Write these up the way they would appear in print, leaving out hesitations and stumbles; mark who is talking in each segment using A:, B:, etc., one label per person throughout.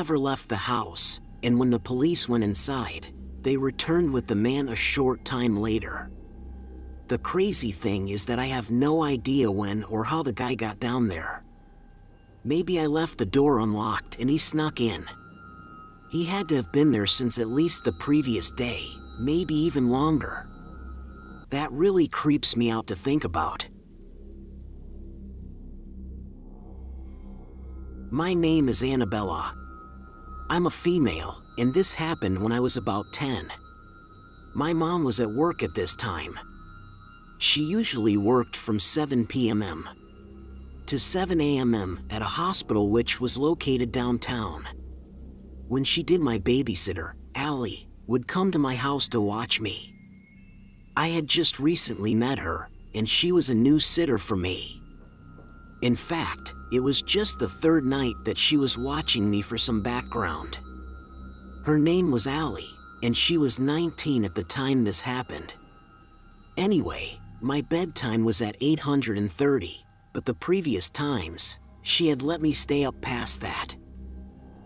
A: never left the house, and when the police went inside, they returned with the man a short time later. The crazy thing is that I have no idea when or how the guy got down there. Maybe I left the door unlocked and he snuck in. He had to have been there since at least the previous day, maybe even longer. That really creeps me out to think about. My name is Annabella. I'm a female, and this happened when I was about 10. My mom was at work at this time. She usually worked from 7 p.m. to 7 a.m. at a hospital which was located downtown. When she did, my babysitter, Allie, would come to my house to watch me. I had just recently met her, and she was a new sitter for me. In fact, it was just the third night that she was watching me for some background. Her name was Allie, and she was 19 at the time this happened. Anyway, my bedtime was at 8:30, but the previous times, she had let me stay up past that.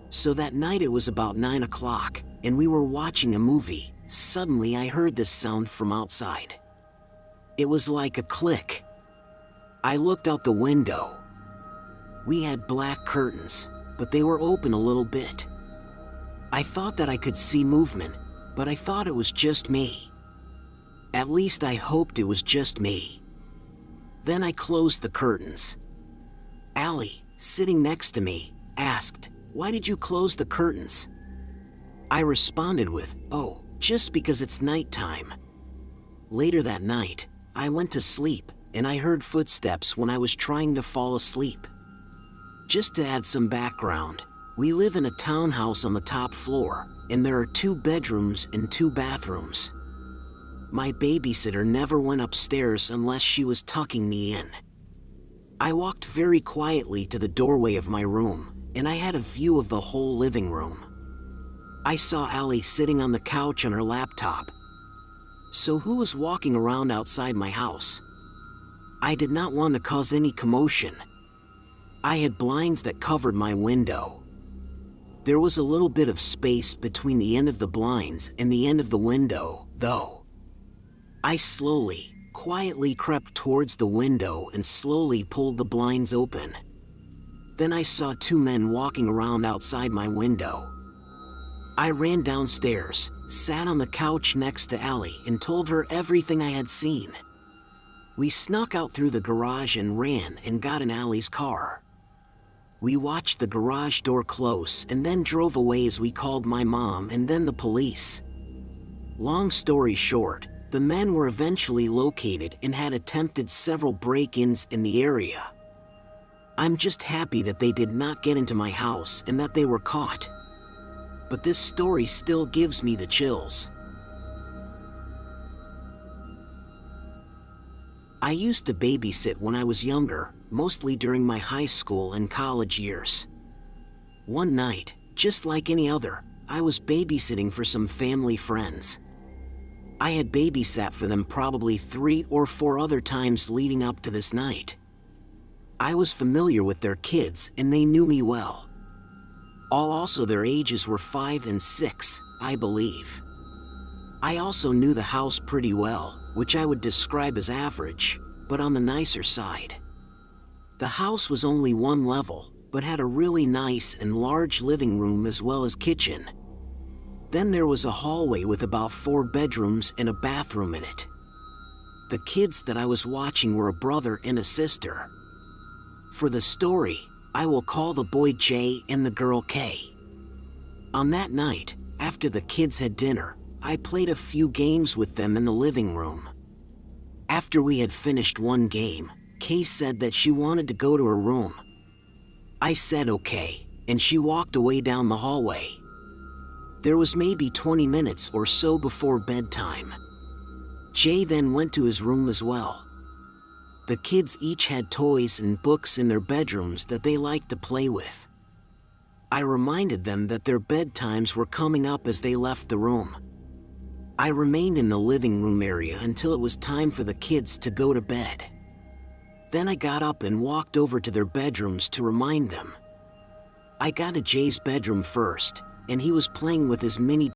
A: So that night it was about 9 o'clock, and we were watching a movie. Suddenly I heard this sound from outside. It was like a click. I looked out the window. We had black curtains, but they were open a little bit. I thought that I could see movement, but I thought it was just me. At least I hoped it was just me. Then I closed the curtains. Allie, sitting next to me, asked, "Why did you close the curtains?" I responded with, "Oh, just because it's nighttime." Later that night, I went to sleep, and I heard footsteps when I was trying to fall asleep. Just to add some background, we live in a townhouse on the top floor, and there are 2 bedrooms and 2 bathrooms. My babysitter never went upstairs unless she was tucking me in. I walked very quietly to the doorway of my room, and I had a view of the whole living room. I saw Allie sitting on the couch on her laptop. So who was walking around outside my house? I did not want to cause any commotion. I had blinds that covered my window. There was a little bit of space between the end of the blinds and the end of the window, though. I slowly, quietly crept towards the window and slowly pulled the blinds open. Then I saw 2 men walking around outside my window. I ran downstairs, sat on the couch next to Allie, and told her everything I had seen. We snuck out through the garage and ran and got in Allie's car. We watched the garage door close and then drove away as we called my mom and then the police. Long story short, the men were eventually located and had attempted several break-ins in the area. I'm just happy that they did not get into my house and that they were caught. But this story still gives me the chills. I used to babysit when I was younger, mostly during my high school and college years. One night, just like any other, I was babysitting for some family friends. I had babysat for them probably 3 or 4 other times leading up to this night. I was familiar with their kids and they knew me well. Also their ages were 5 and 6, I believe. I also knew the house pretty well, which I would describe as average, but on the nicer side. The house was only 1 level, but had a really nice and large living room as well as kitchen. Then there was a hallway with about 4 bedrooms and a bathroom in it. The kids that I was watching were a brother and a sister. For the story, I will call the boy J and the girl K. On that night, after the kids had dinner, I played a few games with them in the living room. After we had finished one game, Kay said that she wanted to go to her room. I said okay, and she walked away down the hallway. There was maybe 20 minutes or so before bedtime. Jay then went to his room as well. The kids each had toys and books in their bedrooms that they liked to play with. I reminded them that their bedtimes were coming up as they left the room. I remained in the living room area until it was time for the kids to go to bed. Then I got up and walked over to their bedrooms to remind them. I got to Jay's bedroom first, and he was playing with his mini